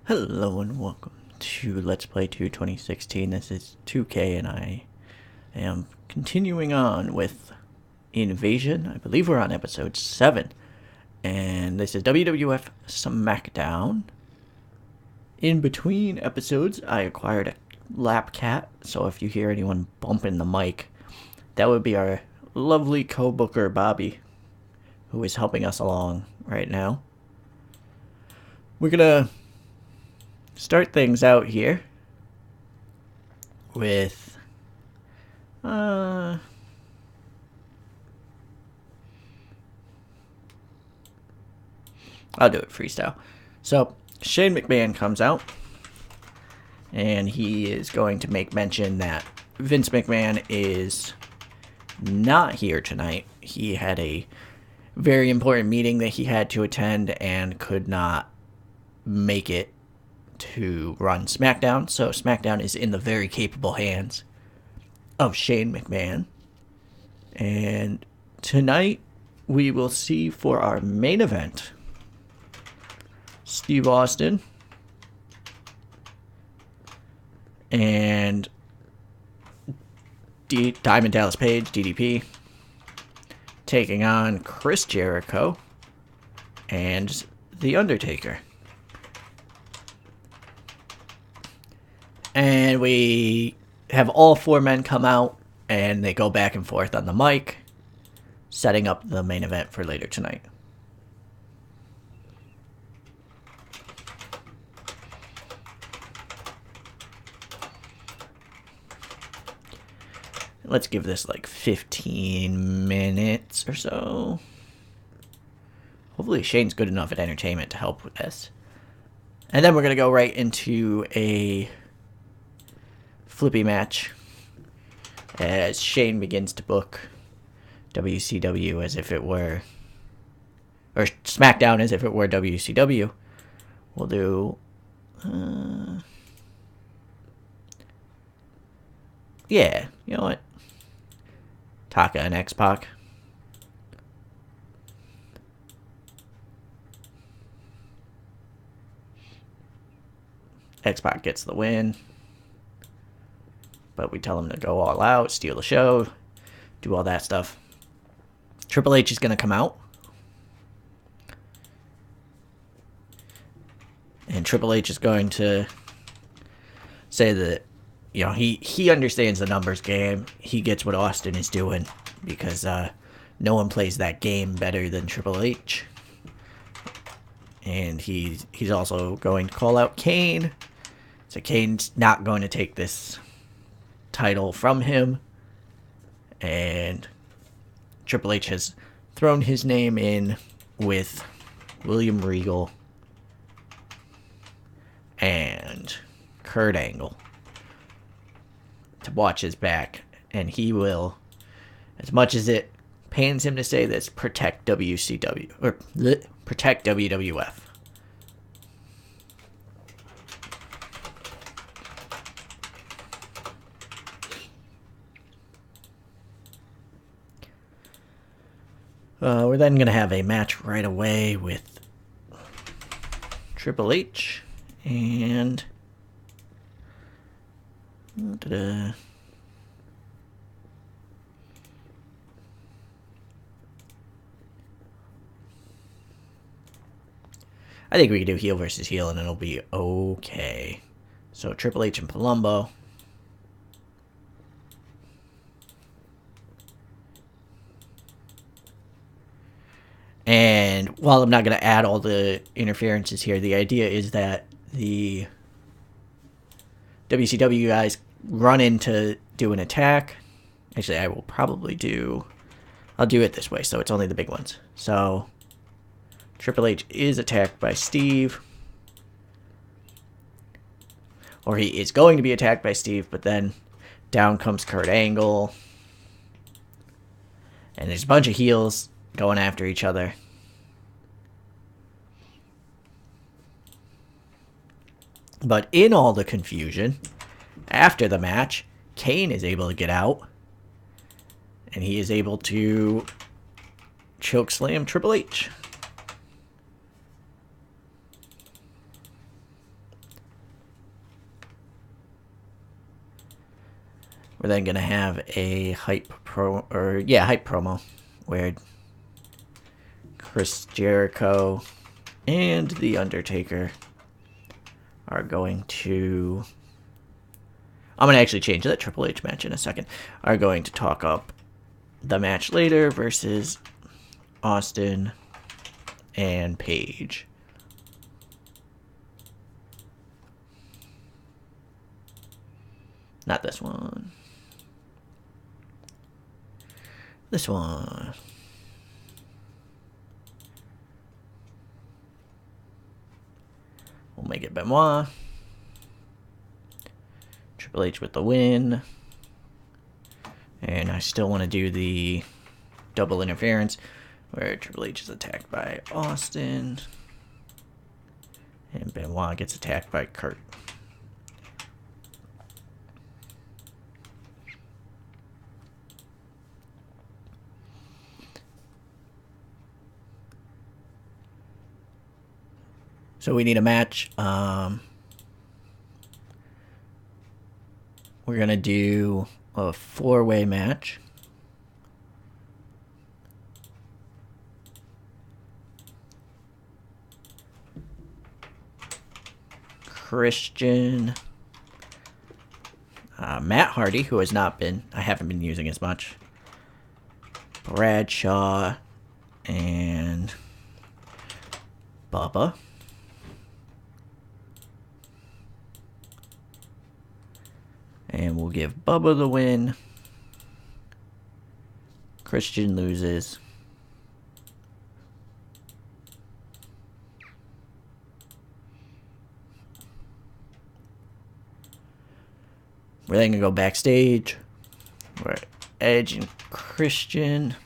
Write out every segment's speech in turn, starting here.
Hello and welcome to Let's Play 2 2016. This is 2K and I am continuing on with InVasion. I believe we're on episode 7. And this is WWF SmackDown. In between episodes, I acquired a lap cat, so if you hear anyone bumping the mic, that would be our lovely co-booker Bobby, who is helping us along right now. We're gonna start things out here with I'll do it freestyle. So Shane McMahon comes out and he is going to make mention that Vince McMahon is not here tonight. He had a very important meeting that he had to attend and could not make it to run SmackDown, so SmackDown is in the very capable hands of Shane McMahon. And tonight we will see for our main event Steve Austin and Diamond Dallas Page, DDP, taking on Chris Jericho and The Undertaker. And we have all four men come out, and they go back and forth on the mic, setting up the main event for later tonight. Let's give this like 15 minutes or so. Hopefully Shane's good enough at entertainment to help with this. And then we're going to go right into a flippy match as Shane begins to book WCW as if it were, or SmackDown as if it were WCW. We'll do yeah, you know what, Taka and X-Pac. X-Pac gets the win, but we tell him to go all out, steal the show, do all that stuff. Triple H is going to come out. And Triple H is going to say that, you know, he understands the numbers game. He gets what Austin is doing because no one plays that game better than Triple H. And he's also going to call out Kane. So Kane's not going to take this title from him, and Triple H has thrown his name in with William Regal and Kurt Angle to watch his back, and he will, as much as it pains him to say this, protect WCW or protect WWF. We're then going to have a match right away with Triple H and I think we can do heel versus heel and it'll be okay. So Triple H and Palumbo. And while I'm not going to add all the interferences here, the idea is that the WCW guys run in to do an attack. Actually, I'll do it this way, so it's only the big ones. So Triple H is attacked by Steve. Or he is going to be attacked by Steve, but then down comes Kurt Angle. And there's a bunch of heels going after each other. But in all the confusion, after the match, Kane is able to get out. And he is able to chokeslam Triple H. We're then gonna have a hype promo where Chris Jericho and The Undertaker are going to... I'm going to actually change that Triple H match in a second. Are going to talk up the match later versus Austin and Paige. Not this one. This one. We'll make it Benoit. Triple H with the win. And I still want to do the double interference where Triple H is attacked by Austin. And Benoit gets attacked by Kurt. So we need a match. We're going to do a 4-way match. Christian. Matt Hardy, who has not been, I haven't been using as much. Bradshaw. And Bubba. And we'll give Bubba the win. Christian loses. We're then going to go backstage. Where Edge and Christian.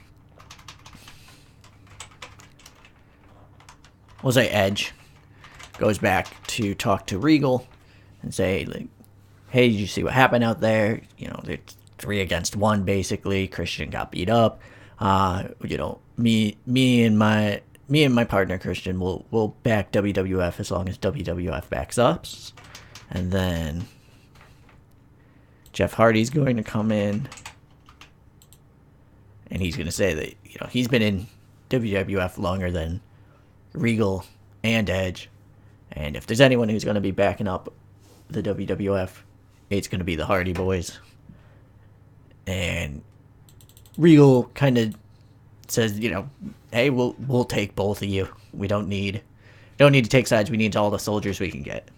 We'll say Edge goes back to talk to Regal and say, like, hey, did you see what happened out there? You know, they're 3 against 1, basically. Christian got beat up. You know, me and my partner Christian will back WWF as long as WWF backs us. And then Jeff Hardy's going to come in, and he's going to say that, you know, he's been in WWF longer than Regal and Edge, and if there's anyone who's going to be backing up the WWF, it's going to be the Hardy Boys. And Regal kind of says, you know, hey, we'll take both of you. We don't need to take sides. We need all the soldiers we can get.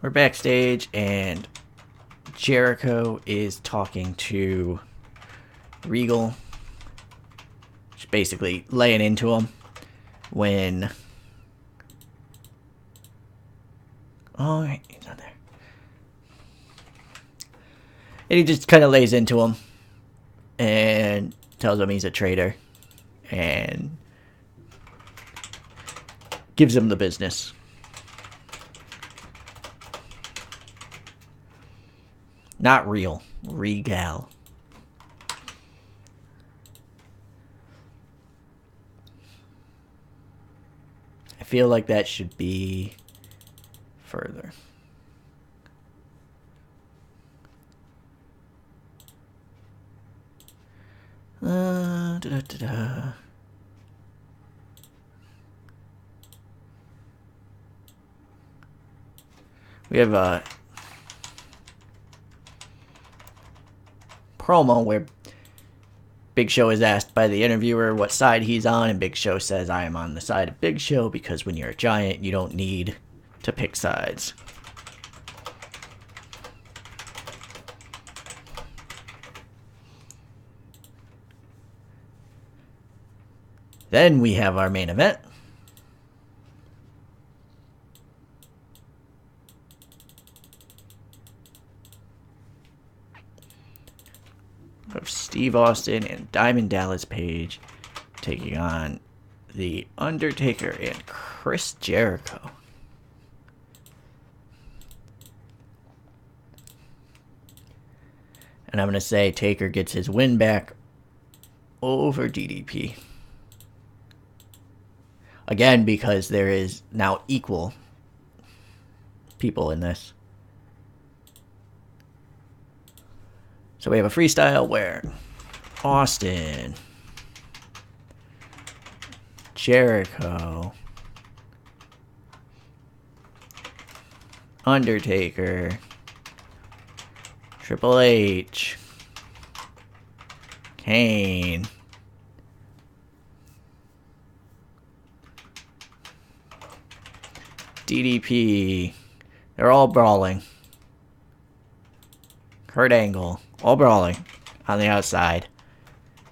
We're backstage, and Jericho is talking to Regal, just basically laying into him when... Oh, he's not there. And he just kind of lays into him and tells him he's a traitor and gives him the business. Not real. Regal. I feel like that should be further. We have a promo where Big Show is asked by the interviewer what side he's on, and Big Show says, I am on the side of Big Show because when you're a giant, you don't need to pick sides. Then we have our main event. Of Steve Austin and Diamond Dallas Page taking on The Undertaker and Chris Jericho. And I'm going to say Taker gets his win back over DDP. Again, because there is now equal people in this. So we have a freestyle where Austin, Jericho, Undertaker, Triple H, Kane, DDP, they're all brawling. Kurt Angle, all brawling on the outside.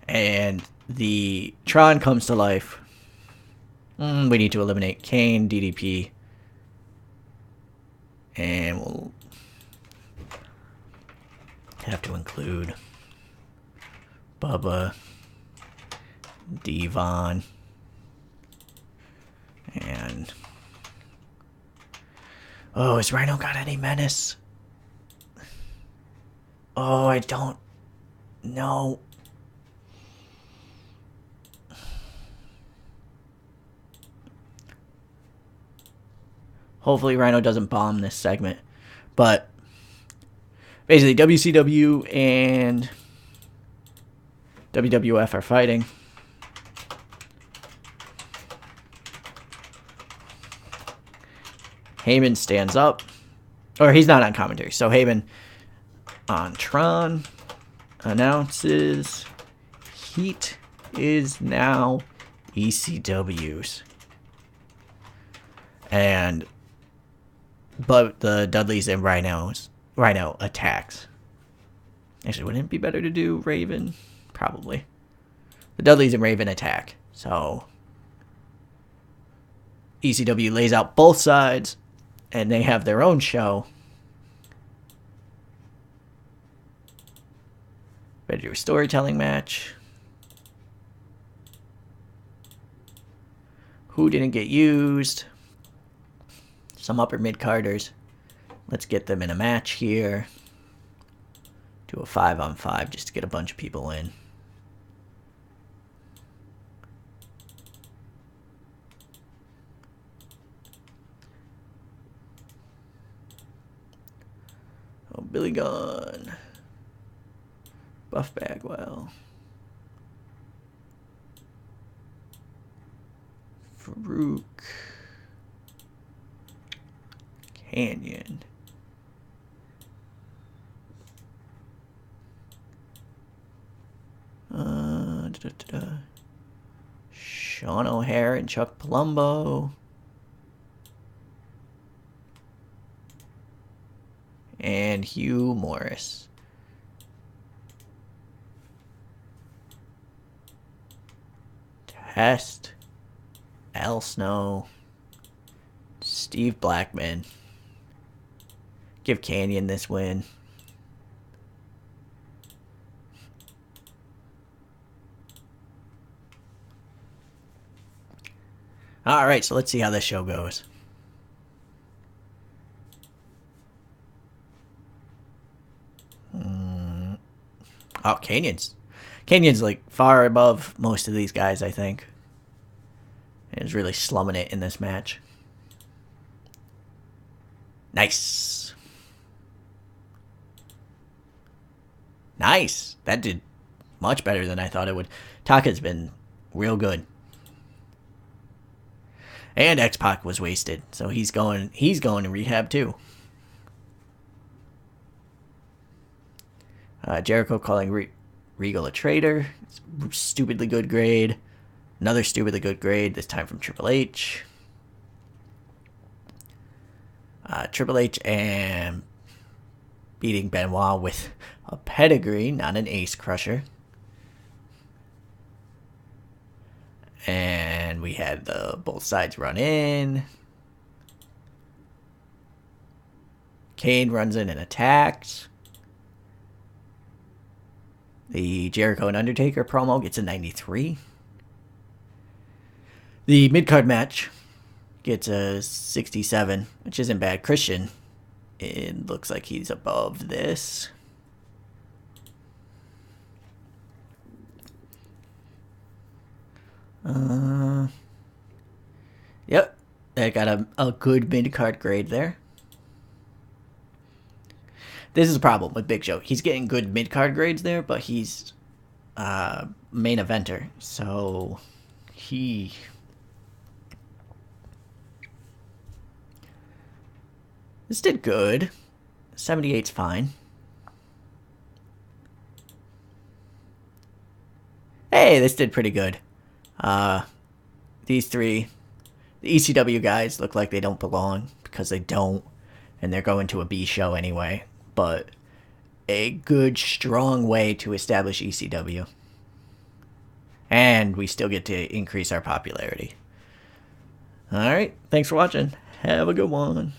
And the Tron comes to life. We need to eliminate Kane, DDP. And we'll have to include Bubba, Devon, and... Oh, has Rhino got any menace? Oh, I don't know. Hopefully Rhino doesn't bomb this segment. But basically WCW and WWF are fighting. Heyman stands up. Or he's not on commentary. So Heyman on Tron announces Heat is now ECW's. But the Dudleys and Rhino attacks. Actually, wouldn't it be better to do Raven? Probably. The Dudleys and Raven attack. So ECW lays out both sides, and they have their own show. Better do a storytelling match. Who didn't get used? Some upper mid-carders. Let's get them in a match here. Do a 5-on-5 just to get a bunch of people in. Oh, Billy Gunn. Buff Bagwell. Farouk. Canyon. Sean O'Hare and Chuck Palumbo. And Hugh Morris. Test. Al Snow. Steve Blackman. Give Canyon this win. Alright, so let's see how this show goes. Oh, Canyon's like far above most of these guys, I think. And is really slumming it in this match. Nice. Nice. That did much better than I thought it would. Taka's been real good. And X-Pac was wasted, so he's going to rehab too. Jericho calling Regal a traitor. It's stupidly good grade. Another stupidly good grade, this time from Triple H. Triple H and beating Benoit with a pedigree, not an ace crusher. And we had both sides run in. Kane runs in and attacks. The Jericho and Undertaker promo gets a 93. The mid-card match gets a 67, which isn't bad. Christian, it looks like he's above this. Yep, I got a good mid-card grade there. This is a problem with Big Show. He's getting good mid-card grades there, but he's main eventer, so he... This did good. 78's fine. Hey, this did pretty good. These three, the ECW guys look like they don't belong because they don't, and they're going to a B show anyway. But a good, strong way to establish ECW. And we still get to increase our popularity. Alright, thanks for watching. Have a good one.